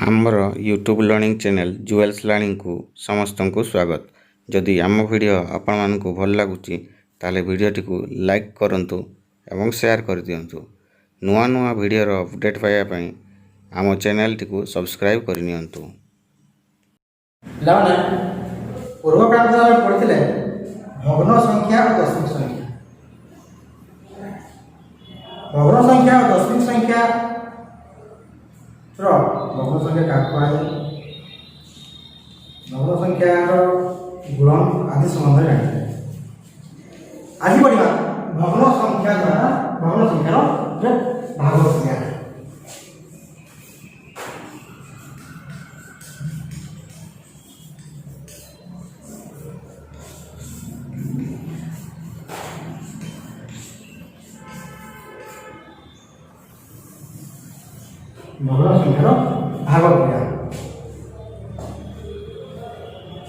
आमर YouTube learning channel जुएल्स learning को समस्त को स्वागत। जदि आम वीडियो आपण मानकु भल लागुची ताले वीडियोटी को लाइक करंतु एवं शेयर कर दियंतु। नुआ नुआ वीडियो रो अपडेट पाया पई आम चैनल टी को सब्सक्राइब कर नियंतु। लाने पूर्व प्रांत में पढ़िले भग्न संख्या और दशमिक संख्या। भग्न संख्या और दशमिक संख्या भग्न संख्या का भग्न संख्या गुणन आदि संबंध जानी आज पढ़ा भग्न संख्या द्वारा भग्न संख्यार भाग क्रिया। भग्न संख्यार भाग क्रिया।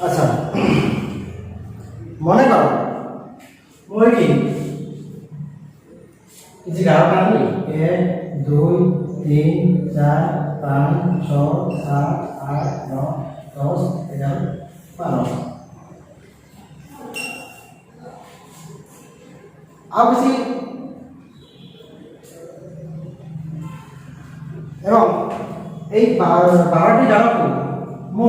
अच्छा मन कर मोर किसी गाँव का 1 2 3 4 5 6 7 8 9 10 11 12 आप किसी एवं एक 12टी डाल को मु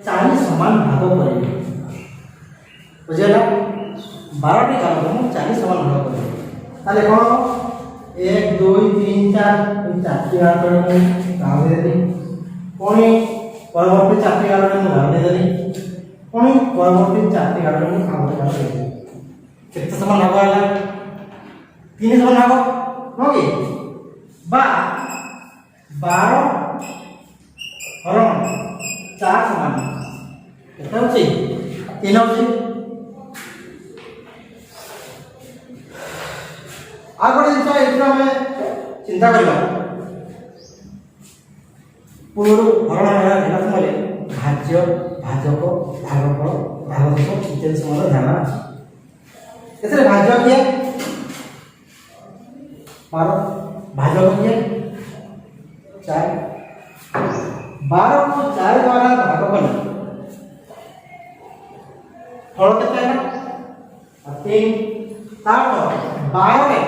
40 समान भाग करें बुझेगा। 12टी डाल को मु 40 समान भाग करें ताले कौन 1 2 3 4 चारटी डाल को गाँव दे दी पुणी परवर्ती चारटी डाल को गाँव दे दी पुणी परवर्ती चारटी डाल को गाँव दे दी कितने समान भाग आला 3 समान भाग हो गई बा 12 हरण 4 समान केते होची 3 होची। आ गोटे जिंस एथि हमें चिंता करबा पूर्व हरण हेला समय भाज्य भाजक भागफल भागफल इत्यादि समय ध्यान अछि। एथरे भाज्य किए 12 भाजक किए 4 12 को 4 द्वारा भाग कले फल केते है 3 तार 12 रे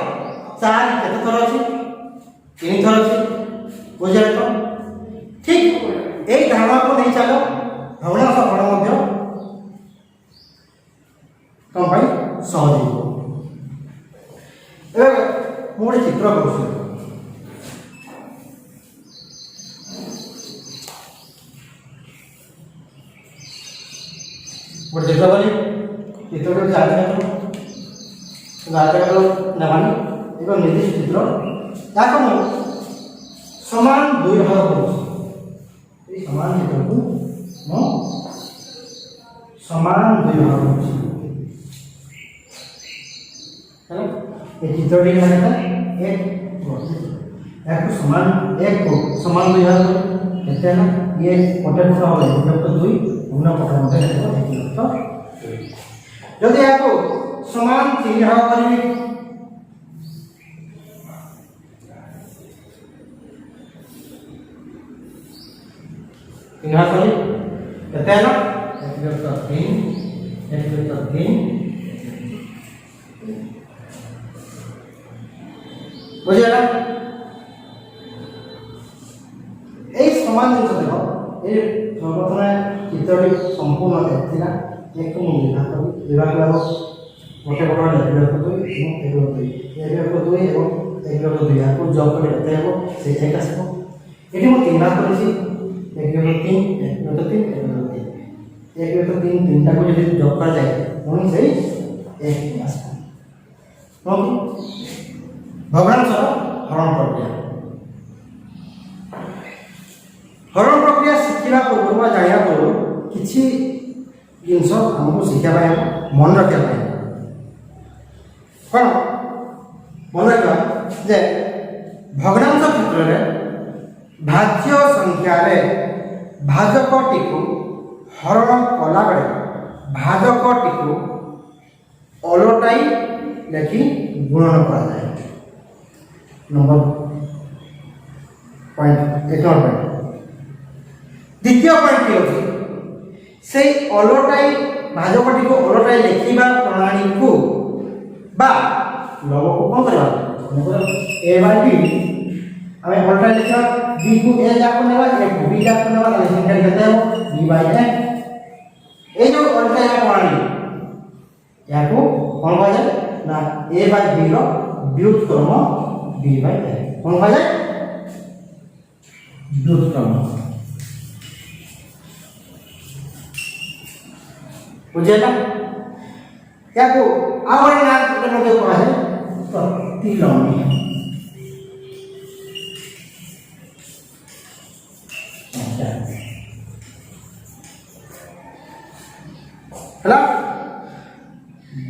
4 केते थर अछि 3 थर अछि बुझे तो ठीक एक धारणा को नहीं चलो भग्न फल मध्य कम भाई सहज हो। ए मोर चित्र करू गोटे चित्र बनी चित्र को जाने करो जाने करो नवानी एक निर्दिष्ट चित्र ताको मु समान 2 भाग करू ए समान चित्र को मु समान 2 भाग करू है ये चित्र टी माने एक याको समान एक को समान 2 भाग केते ना ये कोटे कोटा हो गोटे 2 गुना कोटा मते यदि आपको समान 3 भाग करेंगे भाग करें कहते हैं ना 3 बुझे ना एक समान जिन देखो ये सर्वप्रथम चित्रटी संपूर्ण देखा एक विभाग गोटे गोटे लेखक 2 एक 2 और एक 2 आपको जब करते हो से एक आसो ये मो 3 भाग कर एक 3 एक 3 एक 3 तीनटा को यदि जब कर जाए पुणी से एक आसो भग्नांश हरण प्रक्रिया। हरण प्रक्रिया शिखा पूर्व जाना पूर्व किसी जिनस आमको शिक्षा मन रखा कौन मन रखा जे भग्नांश क्षेत्र में भाज्य संख्यार भाजकटी को हरण कला बेले भाजकटी को अलटाई लेखि गुणन करा जाए। नंबर पॉइंट 1 नंबर पॉइंट द्वितीय पॉइंट की होची से अलटाई भाजकटी को अलटाई लिखिबा प्रणाली को बा लव को कौन करबा ए बाय बी हमें अलटाई लिखा बी को ए जाको नेबा ए को बी जाको नेबा ताले संख्या केते हो बी बाय ए ए जो अलटाई प्रणाली याको कौन कहा जाए ना ए बाय बी रो व्युत्क्रम बी बाय ए कौन कहा जाए व्युत्क्रम बुझेला याको आवर नाम के मते कहा है प्रतिलोमी हला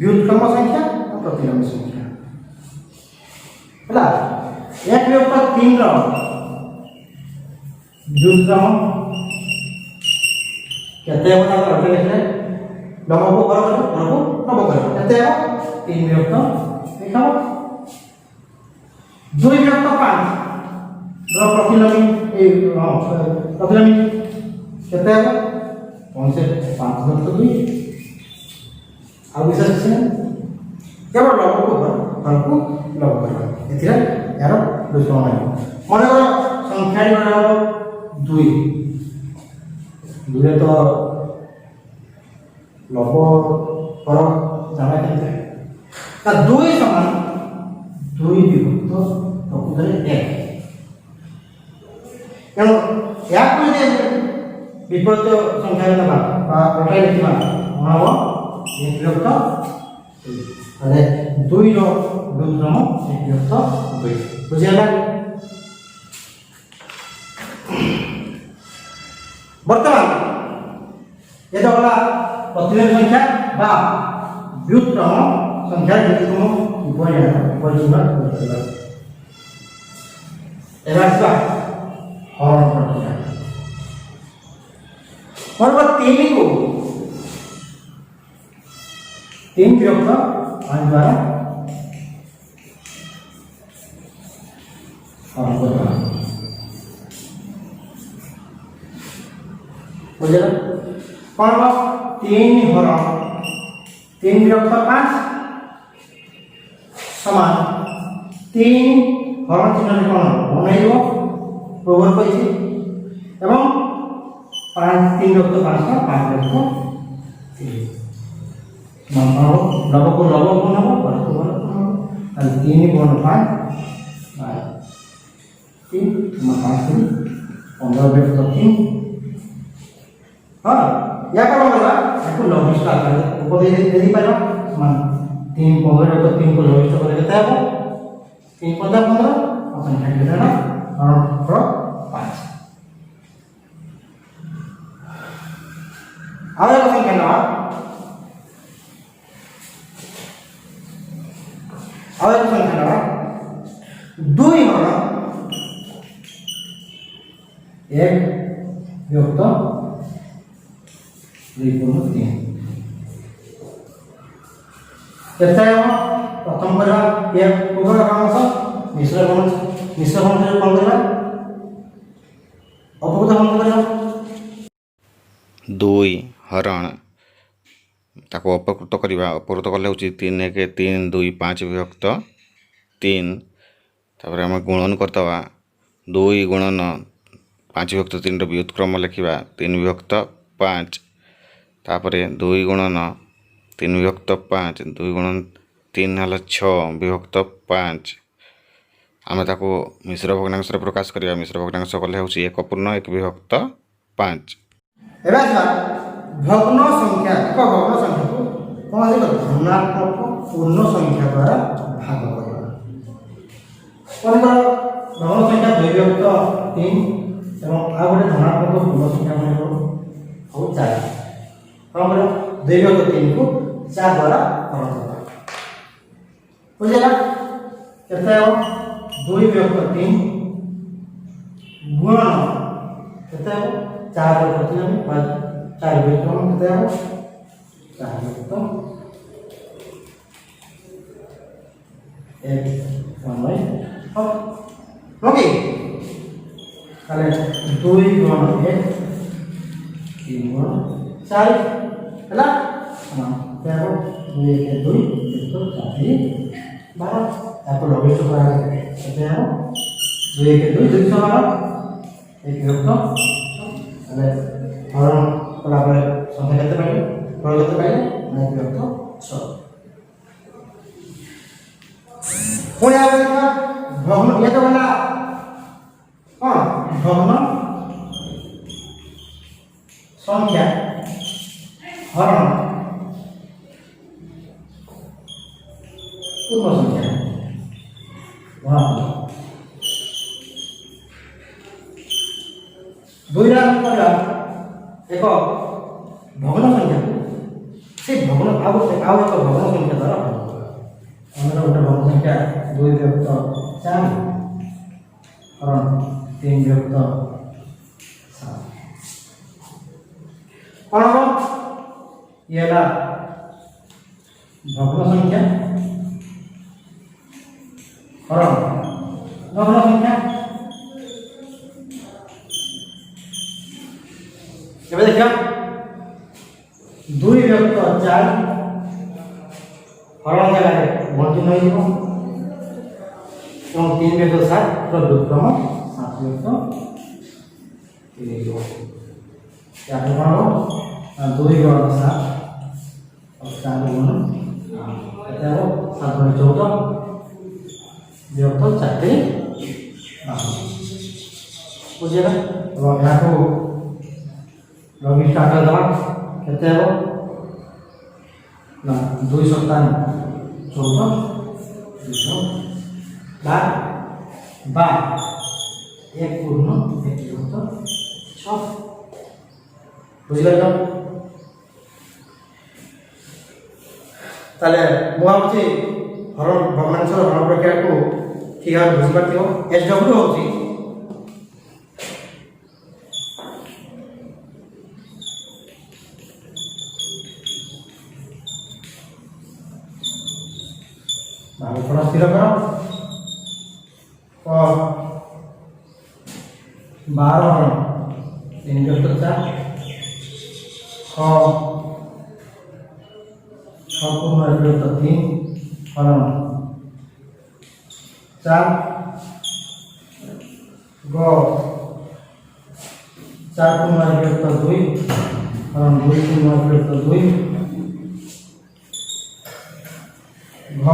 व्युत्क्रम संख्या और प्रतिलोमी संख्या हला एक विभक्त 3 रो व्युत्क्रम केते बना करते लिखले लव को कर को नव कर केते हो 3 विभक्त लिखो 2 विभक्त 5 रो प्रतिलोमी ए प्रतिलोमी केते हो कौन से 5 विभक्त 2 ଆଉ ବିଶେଷ କିଛି କେବଳ ଲବକୁ ଘରକୁ ଲବ କରିବା ଏଥିରେ ଏହାର ଦୁଷ୍କର୍ମ ହେବ ମନେକର ସଂଖ୍ୟାଟି ମାନେ ହେବ 2 2ରେ ତ ଲବ ଘର ଜାଣା କେତେ ତା 2 ସମାନ 2 ବିଭକ୍ତ ପ୍ରକୃତରେ 1 ତେଣୁ ଏହାକୁ ଯଦି ବିପରୀତ ସଂଖ୍ୟା ନେବା ବା ଅଲଟାଇ ଲେଖିବା କ'ଣ ହେବ एक विभक्त अरे 2 रो व्युत्क्रम एक विभक्त 2 बुझियला वर्तमान ये तो होला प्रतिलोमी संख्या बा व्युत्क्रम संख्या जति तुम परिमाण करथिबा एबा आसबा हरण प्रक्रिया और 3 को 3 विभक्त 5 द्वारा हरण करना बुझे कौन हो 3 हरण 3 विभक्त 5 समान 3 हरण चिन्ह कौन बनाइबो प्रोवर कइछि एवं 5 3 विभक्त 5 का 5 विभक्त 3 मानो लव को लव बनाओ और को बनाओ और 3 गुण 5 बाय 3 5 15 विभक्त 3 हां या का होगा इसको लघुष्ट आकार ऊपर दे पालो मान 3 15 विभक्त 3 को लघुष्ट करे केते हो 3 15 15 और संख्या केते ना और 5 आगे संख्या ना और संख्या 2 हरण 1 विभक्त 2 गुण 3 केते हो प्रथम करबा ये पूर्ण क्रमश मिश्र गुण से कोन करबा अपकृत गुण करबा 2 हरण ताको अपकृत करवा अपकृत कले हूँ 3 1 3 2 5 विभक्त 3 तापर आम गुणन करदवा 2 गुणन 5 विभक्त 3 व्युत्क्रम लिखा 3 विभक्त 5 तापर 2 गुणन 3 विभक्त 5 2 गुणन 3 है 6 विभक्त 5 आम ताको मिश्र भग्नांश प्रकाश करवा मिश्र भग्नांश कले हूँ 1 पूर्ण 1 विभक्त 5 भग्न संख्या एक भग्न संख्या को कौन है धनात्मक पूर्ण संख्या द्वारा भाग करना कौन भग्न संख्या 2 विभक्त 3 एवं आ गोटे धनात्मक पूर्ण संख्या मन को 4 कौन कर 2 विभक्त 3 को 4 द्वारा हरण करना बुझेला केते हो 2 विभक्त 3 गुणन केते हो 4 विभक्त 3 4 विभक्त कितने हो 4 विभक्त 1 1 ओके ताले 2 गुण 1 3 गुण 4 ହେଲା ତେଣୁ 2 1 2 4 12 ତାକୁ ଲଗେଇଛୁ କରାଗଲା କେତେ ହେବ 2 1 2 212 1 ବିଭକ୍ତ ହେଲେ ହରଣ କଲାବେଳେ ସଂଖ୍ୟା କେତେ ପାଇଲେ ଫଳ କେତେ ପାଇଲେ 1 ବିଭକ୍ତ 6 ପୁଣି ଆଉ ଦେଖିବା ଭଗ୍ନ ଇଏ ତ ଗଲା କ'ଣ ଭଗ୍ନ ସଂଖ୍ୟା ହରଣ ପୂର୍ଣ୍ଣ ସଂଖ୍ୟା ଦୁଇରେ ଆମେ କରିବା ଏକ ଭଗ୍ନ ସଂଖ୍ୟାକୁ ସେ ଭଗ୍ନ ଆଉ ଏକ ଭଗ୍ନ ସଂଖ୍ୟା ଦ୍ୱାରା ଆମର ଗୋଟେ ଭଗ୍ନ ସଂଖ୍ୟା 2 ବିଭକ୍ତ 4 ହରଣ 3 ବିଭକ୍ତ 7 କ'ଣ ହେବ ଇଏ ହେଲା ଭଗ୍ନ ସଂଖ୍ୟା ହରଣ ଭଗ୍ନ ସଂଖ୍ୟା ଏବେ ଦେଖିବା 2 ବିଭକ୍ତ 4 ହରଣ ଜାଗାରେ ବଣ୍ଟନ ହୋଇଯିବ ଏବଂ 3 ବିଭକ୍ତ 7 ବିକ୍ରମ 7 ବିଭକ୍ତ 3 ହେଇଯିବ ତାପରେ କ'ଣ ହେବ 2 ଗୁଣ 7 और 4 गुण କେତେ ହେବ 7 ଗୁଣ 14 ବିଭକ୍ତ 4 ବୁଝିଲେ ଏବଂ ଏହାକୁ ଲଗି ଷ୍ଟାର୍ଟ କରିଦେବା କେତେ ହେବ ନା 2 ସପ୍ତାହ 14 ବା 1 ପୂର୍ଣ୍ଣ 1 ବିଭକ୍ତ 6 ବୁଝିପାରିଲ ତାହେଲେ ମୁଁ ଭାବୁଛି ଭଗ୍ନାଂଶର ହରଣ ପ୍ରକ୍ରିୟାକୁ ଠିକ୍ ଭାବେ ବୁଝିପାରିଥିବ SW ହେଉଛି ଭାଗଫଳ ସ୍ଥିର କର 12 ହରଣ 3 ବିଭକ୍ତ 4 6 पूर्ण 1 विभक्त 3 हरण 4 ग 4 पूर्ण 1 विभक्त 2 हरण 2 पूर्ण 1 विभक्त 2 घ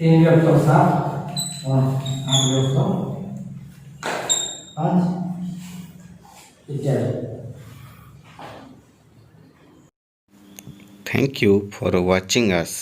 3 विभक्त 7 और 8 विभक्त 5 इत्यादि। Thank you for watching us.